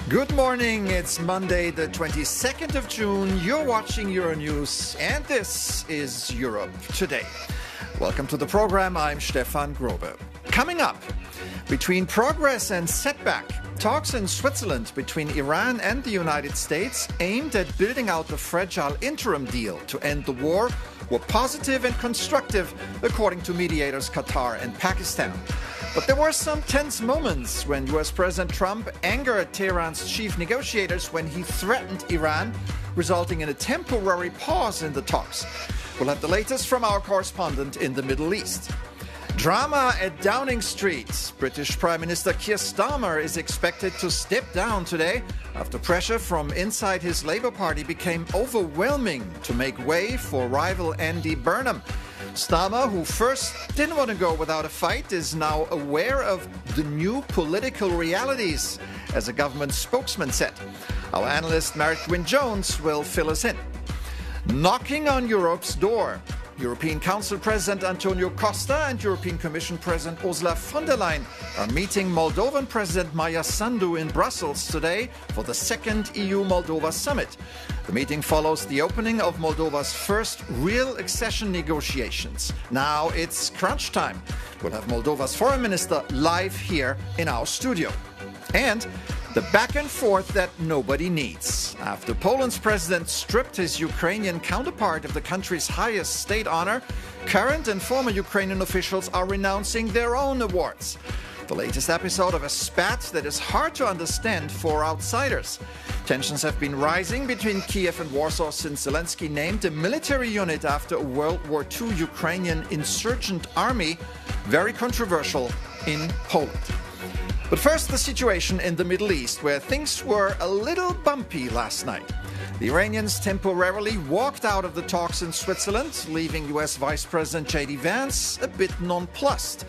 Good morning, it's Monday the 22nd of June, you're watching Euronews and this is Europe Today. Welcome to the program, I'm Stefan Grobe. Coming up, between progress and setback, talks in Switzerland between Iran and the United States aimed at building out the fragile interim deal to end the war were positive and constructive, according to mediators Qatar and Pakistan. But there were some tense moments when US President Trump angered Tehran's chief negotiators when he threatened Iran, resulting in a temporary pause in the talks. We'll have the latest from our correspondent in the Middle East. Drama at Downing Street. British Prime Minister Keir Starmer is expected to step down today after pressure from inside his Labour Party became overwhelming to make way for rival Andy Burnham. Starmer, who first didn't want to go without a fight, is now aware of the new political realities, as a government spokesman said. Our analyst Merrick Wynne-Jones will fill us in. Knocking on Europe's door. European Council President Antonio Costa and European Commission President Ursula von der Leyen are meeting Moldovan President Maia Sandu in Brussels today for the second EU-Moldova summit. The meeting follows the opening of Moldova's first real accession negotiations. Now it's crunch time. We'll have Moldova's foreign minister live here in our studio. And the back and forth that nobody needs. After Poland's president stripped his Ukrainian counterpart of the country's highest state honor, current and former Ukrainian officials are renouncing their own awards. The latest episode of a spat that is hard to understand for outsiders. Tensions have been rising between Kiev and Warsaw since Zelensky named a military unit after a World War II Ukrainian insurgent army, very controversial in Poland. But first, the situation in the Middle East, where things were a little bumpy last night. The Iranians temporarily walked out of the talks in Switzerland, leaving US Vice President J.D. Vance a bit nonplussed.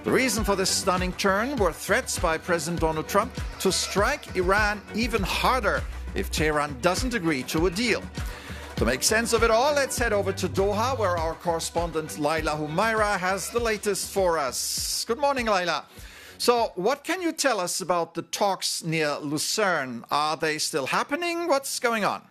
The reason for this stunning turn were threats by President Donald Trump to strike Iran even harder if Tehran doesn't agree to a deal. To make sense of it all, let's head over to Doha, where our correspondent Laila Humaira has the latest for us. Good morning, Laila. So, what can you tell us about the talks near Lucerne? Are they still happening? What's going on?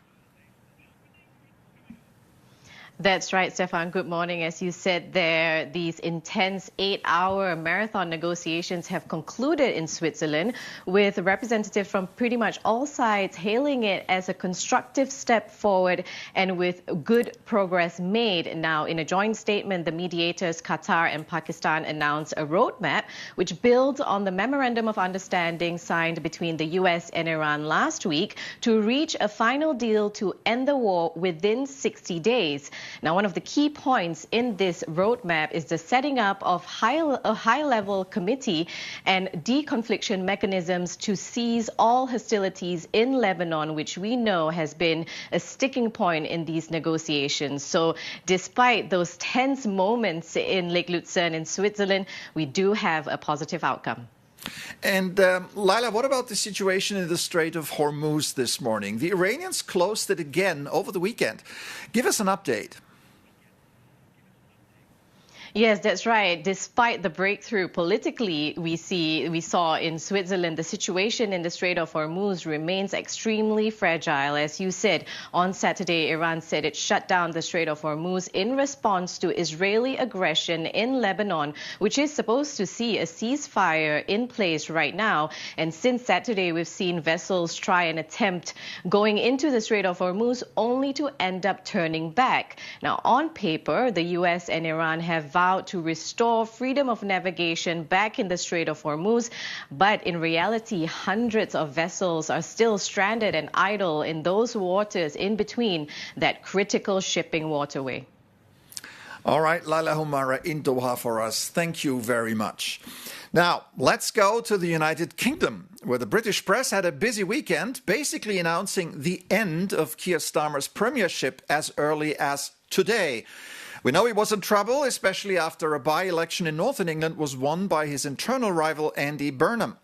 That's right, Stefan. Good morning. As you said there, these intense 8-hour marathon negotiations have concluded in Switzerland, with representatives from pretty much all sides hailing it as a constructive step forward and with good progress made. Now, in a joint statement, the mediators, Qatar and Pakistan, announced a roadmap which builds on the Memorandum of Understanding signed between the US and Iran last week to reach a final deal to end the war within 60 days. Now, one of the key points in this roadmap is the setting up of a high-level committee and deconfliction mechanisms to cease all hostilities in Lebanon, which we know has been a sticking point in these negotiations. So despite those tense moments in Lake Lucerne in Switzerland, we do have a positive outcome. And Laila, what about the situation in the Strait of Hormuz this morning? The Iranians closed it again over the weekend. Give us an update. Yes, that's right. Despite the breakthrough politically we saw in Switzerland, the situation in the Strait of Hormuz remains extremely fragile. As you said, on Saturday, Iran said it shut down the Strait of Hormuz in response to Israeli aggression in Lebanon, which is supposed to see a ceasefire in place right now. And since Saturday, we've seen vessels try and attempt going into the Strait of Hormuz only to end up turning back. Now, on paper, the US and Iran have about to restore freedom of navigation back in the Strait of Hormuz. But in reality, hundreds of vessels are still stranded and idle in those waters in between that critical shipping waterway. All right, Laila Humara in Doha for us. Thank you very much. Now, let's go to the United Kingdom, where the British press had a busy weekend, basically announcing the end of Keir Starmer's premiership as early as today. We know he was in trouble, especially after a by-election in Northern England was won by his internal rival Andy Burnham.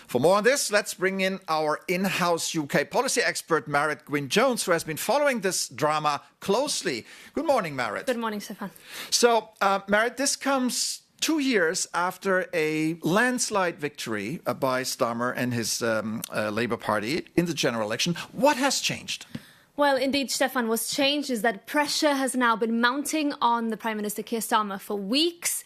For more on this, let's bring in our in-house UK policy expert, Marit Gwynne-Jones, who has been following this drama closely. Good morning, Marit. Good morning, Stefan. So, Marit, this comes 2 years after a landslide victory by Starmer and his Labour Party in the general election. What has changed? Well, indeed, Stefan, what's changed is that pressure has now been mounting on the Prime Minister Keir Starmer for weeks.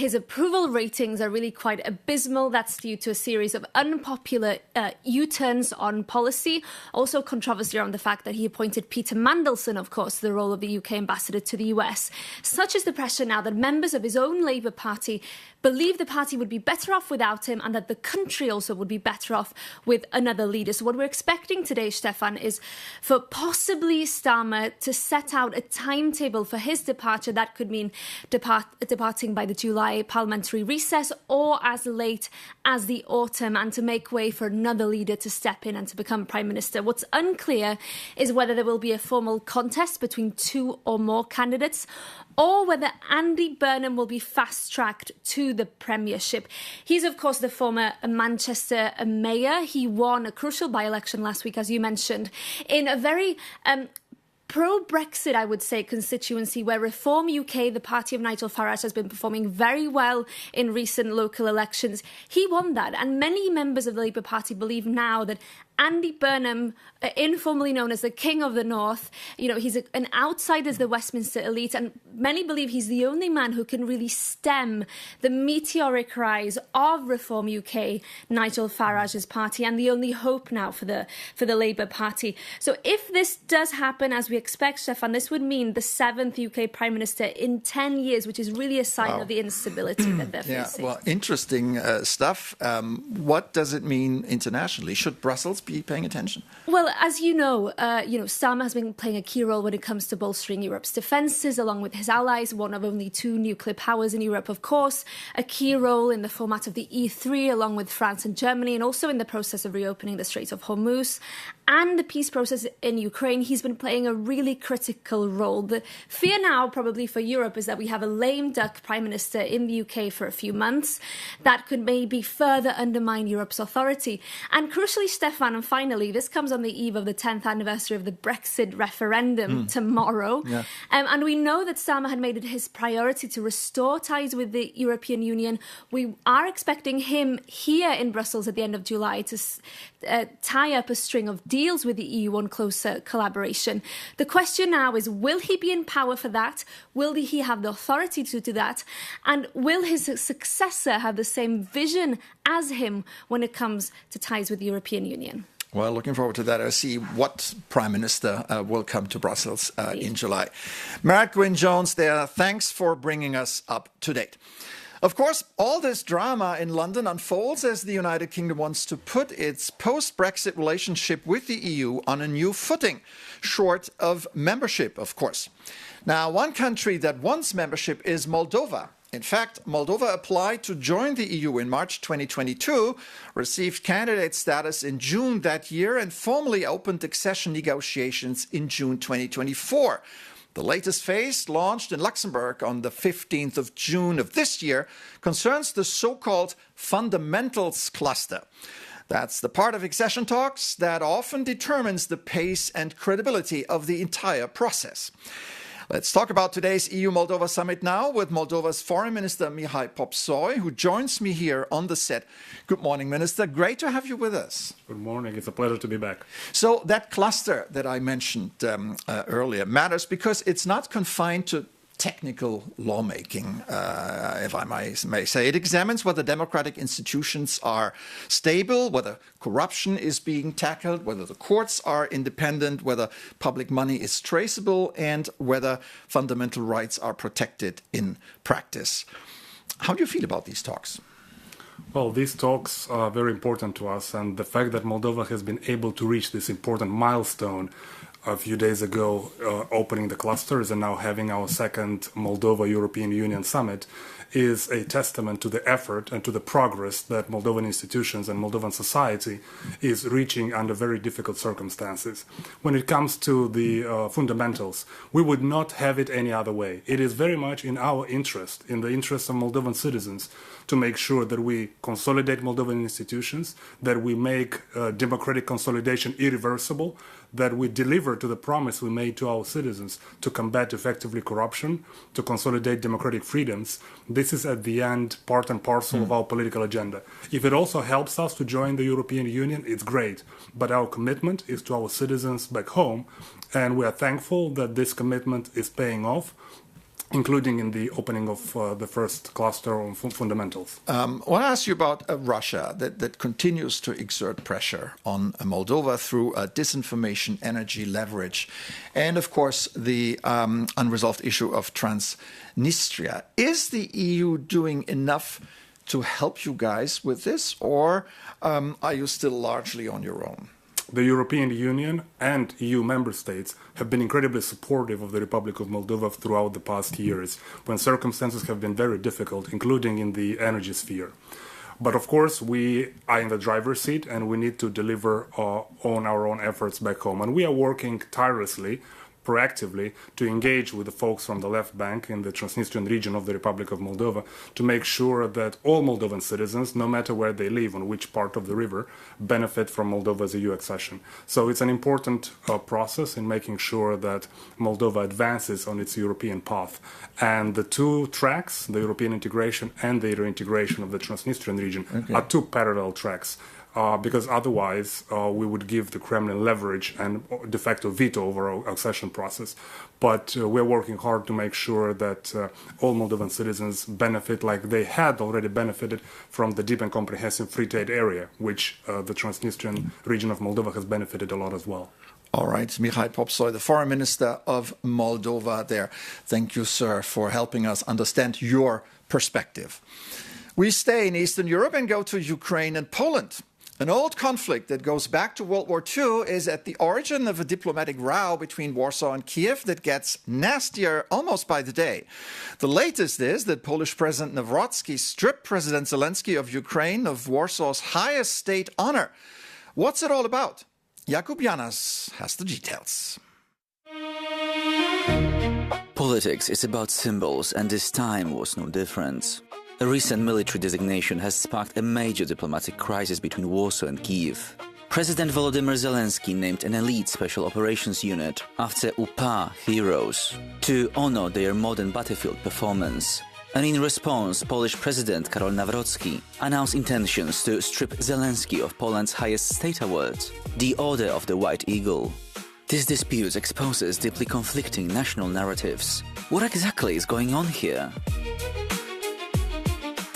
His approval ratings are really quite abysmal. That's due to a series of unpopular U-turns on policy. Also controversy around the fact that he appointed Peter Mandelson, of course, to the role of the UK ambassador to the US. Such is the pressure now that members of his own Labour Party believe the party would be better off without him and that the country also would be better off with another leader. So what we're expecting today, Stefan, is for possibly Starmer to set out a timetable for his departure. That could mean departing by the July parliamentary recess or as late as the autumn, and to make way for another leader to step in and to become Prime Minister. What's unclear is whether there will be a formal contest between two or more candidates, or whether Andy Burnham will be fast-tracked to the premiership. He's, of course, the former Manchester mayor. He won a crucial by-election last week, as you mentioned, in a very pro-Brexit, I would say, constituency where Reform UK, the party of Nigel Farage, has been performing very well in recent local elections. He won that, and many members of the Labour Party believe now that Andy Burnham, informally known as the King of the North, he's an outsider as the Westminster elite, and many believe he's the only man who can really stem the meteoric rise of Reform UK, Nigel Farage's party, and the only hope now for the Labour Party. So if this does happen, as we expect, Stefan, this would mean the 7th UK Prime Minister in 10 years, which is really a sign of the instability that they're facing. Well, interesting stuff. What does it mean internationally? Should Brussels be paying attention? Well, as you know, Starmer has been playing a key role when it comes to bolstering Europe's defences, along with his allies, one of only 2 nuclear powers in Europe, of course, a key role in the format of the E3, along with France and Germany, and also in the process of reopening the Strait of Hormuz, and the peace process in Ukraine. He's been playing a really critical role. The fear now, probably for Europe, is that we have a lame duck Prime Minister in the UK for a few months that could maybe further undermine Europe's authority. And crucially, Stefan, and finally, this comes on the eve of the 10th anniversary of the Brexit referendum tomorrow. Yeah. And we know that Starmer had made it his priority to restore ties with the European Union. We are expecting him here in Brussels at the end of July to tie up a string of deals with the EU on closer collaboration. The question now is, will he be in power for that? Will he have the authority to do that? And will his successor have the same vision as him when it comes to ties with the European Union? Well, looking forward to that. I'll see what Prime Minister will come to Brussels in July. Marit Gwynne-Jones there. Thanks for bringing us up to date. Of course, all this drama in London unfolds as the United Kingdom wants to put its post-Brexit relationship with the EU on a new footing, short of membership, of course. Now, one country that wants membership is Moldova. In fact, Moldova applied to join the EU in March 2022, received candidate status in June that year, and formally opened accession negotiations in June 2024. The latest phase, launched in Luxembourg on the 15th of June of this year, concerns the so-called fundamentals cluster. That's the part of accession talks that often determines the pace and credibility of the entire process. Let's talk about today's EU-Moldova summit now with Moldova's Foreign Minister Mihai Popsoi, who joins me here on the set. Good morning, Minister. Great to have you with us. Good morning. It's a pleasure to be back. So that cluster that I mentioned earlier matters because it's not confined to technical lawmaking, if I may say. It examines whether democratic institutions are stable, whether corruption is being tackled, whether the courts are independent, whether public money is traceable, and whether fundamental rights are protected in practice. How do you feel about these talks? Well, these talks are very important to us, and the fact that Moldova has been able to reach this important milestone a few days ago, opening the clusters and now having our second Moldova European Union summit, is a testament to the effort and to the progress that Moldovan institutions and Moldovan society is reaching under very difficult circumstances. When it comes to the fundamentals, we would not have it any other way. It is very much in our interest, in the interest of Moldovan citizens, to make sure that we consolidate Moldovan institutions, that we make democratic consolidation irreversible, that we deliver to the promise we made to our citizens to combat effectively corruption, to consolidate democratic freedoms. This is at the end part and parcel of our political agenda. If it also helps us to join the European Union, it's great. But our commitment is to our citizens back home, and we are thankful that this commitment is paying off, including in the opening of the first cluster on fundamentals. I want to ask you about Russia that continues to exert pressure on Moldova through disinformation, energy leverage, and of course the unresolved issue of Transnistria. Is the EU doing enough to help you guys with this, or are you still largely on your own? The European Union and EU member states have been incredibly supportive of the Republic of Moldova throughout the past years, when circumstances have been very difficult, including in the energy sphere. But of course, we are in the driver's seat and we need to deliver on our own efforts back home. And we are working tirelessly, proactively, to engage with the folks from the left bank in the Transnistrian region of the Republic of Moldova to make sure that all Moldovan citizens, no matter where they live, on which part of the river, benefit from Moldova's EU accession. So it's an important process in making sure that Moldova advances on its European path. And the two tracks, the European integration and the reintegration of the Transnistrian region, are two parallel tracks. Because otherwise we would give the Kremlin leverage and de facto veto over our accession process. But we're working hard to make sure that all Moldovan citizens benefit like they had already benefited from the deep and comprehensive free trade area, which the Transnistrian region of Moldova has benefited a lot as well. All right, Mihai Popsoy, the Foreign Minister of Moldova there. Thank you, sir, for helping us understand your perspective. We stay in Eastern Europe and go to Ukraine and Poland. An old conflict that goes back to World War II is at the origin of a diplomatic row between Warsaw and Kiev that gets nastier almost by the day. The latest is that Polish President Nawrocki stripped President Zelensky of Ukraine of Warsaw's highest state honor. What's it all about? Jakub Janas has the details. Politics is about symbols, and this time was no different. A recent military designation has sparked a major diplomatic crisis between Warsaw and Kyiv. President Volodymyr Zelensky named an elite special operations unit after UPA heroes to honor their modern battlefield performance. And in response, Polish President Karol Nawrocki announced intentions to strip Zelensky of Poland's highest state award, the Order of the White Eagle. This dispute exposes deeply conflicting national narratives. What exactly is going on here?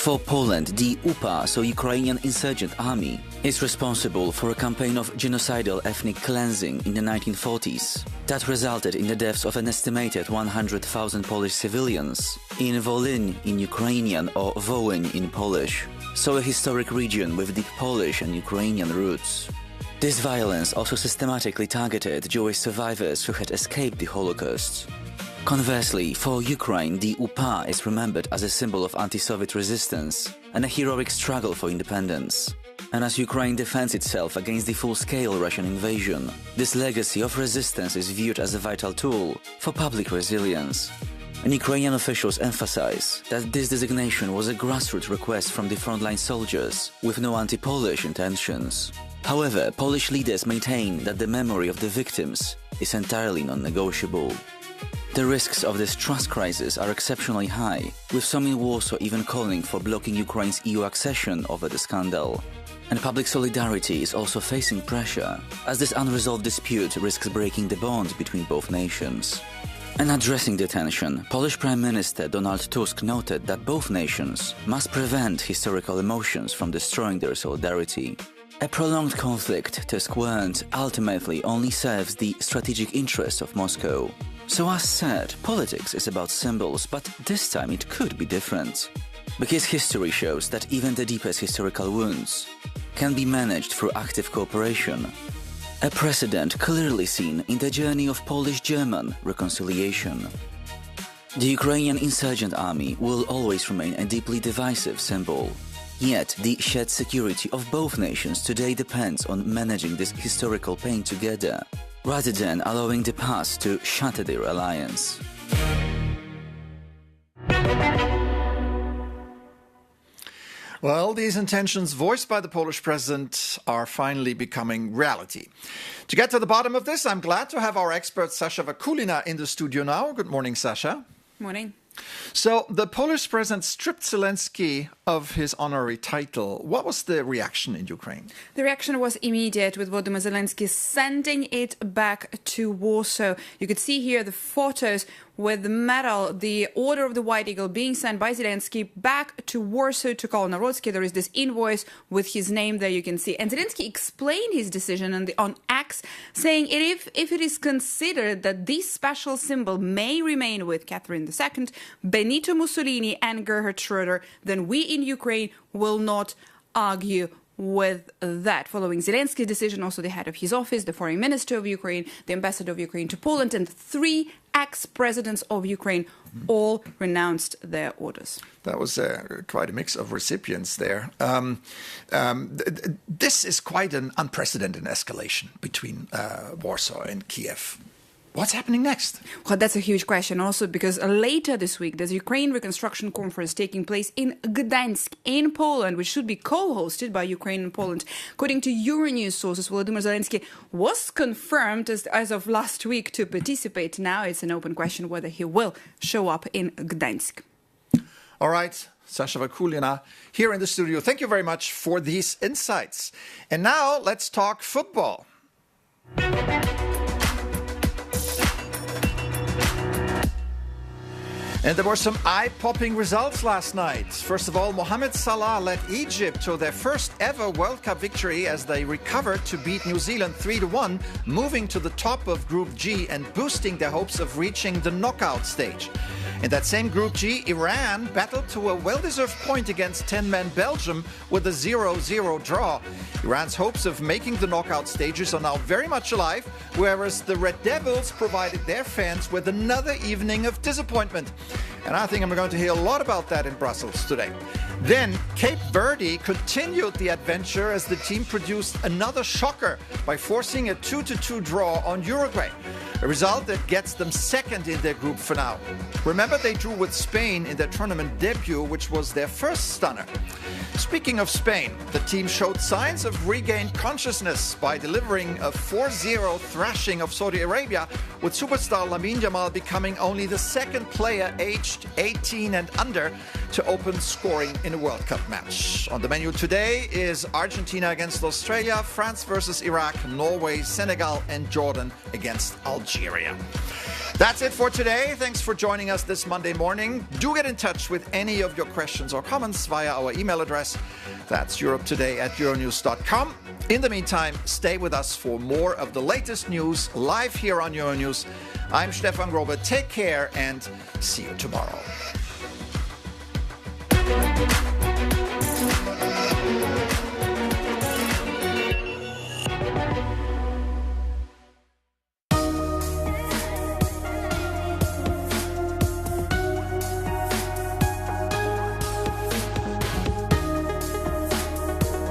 For Poland, the UPA, so Ukrainian Insurgent Army, is responsible for a campaign of genocidal ethnic cleansing in the 1940s that resulted in the deaths of an estimated 100,000 Polish civilians in Volyn in Ukrainian or Wołyń in Polish, so a historic region with deep Polish and Ukrainian roots. This violence also systematically targeted Jewish survivors who had escaped the Holocaust. Conversely, for Ukraine, the UPA is remembered as a symbol of anti-Soviet resistance and a heroic struggle for independence. And as Ukraine defends itself against the full-scale Russian invasion, this legacy of resistance is viewed as a vital tool for public resilience. And Ukrainian officials emphasize that this designation was a grassroots request from the frontline soldiers with no anti-Polish intentions. However, Polish leaders maintain that the memory of the victims is entirely non-negotiable. The risks of this trust crisis are exceptionally high, with some in Warsaw even calling for blocking Ukraine's EU accession over the scandal. And public solidarity is also facing pressure, as this unresolved dispute risks breaking the bond between both nations. And addressing the tension, Polish Prime Minister Donald Tusk noted that both nations must prevent historical emotions from destroying their solidarity. A prolonged conflict, Tusk warned, ultimately only serves the strategic interests of Moscow. So as said, politics is about symbols, but this time it could be different. Because history shows that even the deepest historical wounds can be managed through active cooperation. A precedent clearly seen in the journey of Polish-German reconciliation. The Ukrainian insurgent army will always remain a deeply divisive symbol. Yet, the shared security of both nations today depends on managing this historical pain together, rather than allowing the past to shatter their alliance. Well, these intentions voiced by the Polish president are finally becoming reality. To get to the bottom of this, I'm glad to have our expert Sasha Vakulina in the studio now. Good morning, Sasha. Morning. So the Polish president stripped Zelensky of his honorary title. What was the reaction in Ukraine? The reaction was immediate, with Volodymyr Zelensky sending it back to Warsaw. You could see here the photos with the medal, the Order of the White Eagle, being sent by Zelensky back to Warsaw to Kolonorodsky. There is this invoice with his name there, you can see. And Zelensky explained his decision on X, saying if it is considered that this special symbol may remain with Catherine II, Benito Mussolini and Gerhard Schroeder, then we in Ukraine will not argue with that. Following Zelensky's decision, also the head of his office, the foreign minister of Ukraine, the ambassador of Ukraine to Poland, and 3 ex-presidents of Ukraine all renounced their orders. That was quite a mix of recipients there. This is quite an unprecedented escalation between Warsaw and Kiev. What's happening next? Well, that's a huge question also, because later this week there's a Ukraine Reconstruction Conference taking place in Gdańsk in Poland, which should be co-hosted by Ukraine and Poland. According to Euronews sources, Volodymyr Zelensky was confirmed as of last week to participate. Now it's an open question whether he will show up in Gdańsk. All right, Sasha Vakulina here in the studio. Thank you very much for these insights. And now let's talk football. And there were some eye-popping results last night. First of all, Mohamed Salah led Egypt to their first ever World Cup victory as they recovered to beat New Zealand 3-1, moving to the top of Group G and boosting their hopes of reaching the knockout stage. In that same Group G, Iran battled to a well-deserved point against 10-man Belgium with a 0-0 draw. Iran's hopes of making the knockout stages are now very much alive, whereas the Red Devils provided their fans with another evening of disappointment. And I think I'm going to hear a lot about that in Brussels today. Then, Cape Verde continued the adventure as the team produced another shocker by forcing a 2-2 draw on Uruguay, a result that gets them second in their group for now. Remember, they drew with Spain in their tournament debut, which was their first stunner. Speaking of Spain, the team showed signs of regained consciousness by delivering a 4-0 thrashing of Saudi Arabia, with superstar Lamine Yamal becoming only the second player aged 18 and under to open scoring in a World Cup match. On the menu today is Argentina against Australia, France versus Iraq, Norway, Senegal, and Jordan against Algeria. That's it for today. Thanks for joining us this Monday morning. Do get in touch with any of your questions or comments via our email address. That's europetoday@euronews.com. In the meantime, stay with us for more of the latest news live here on Euronews. I'm Stefan Grobe. Take care and see you tomorrow.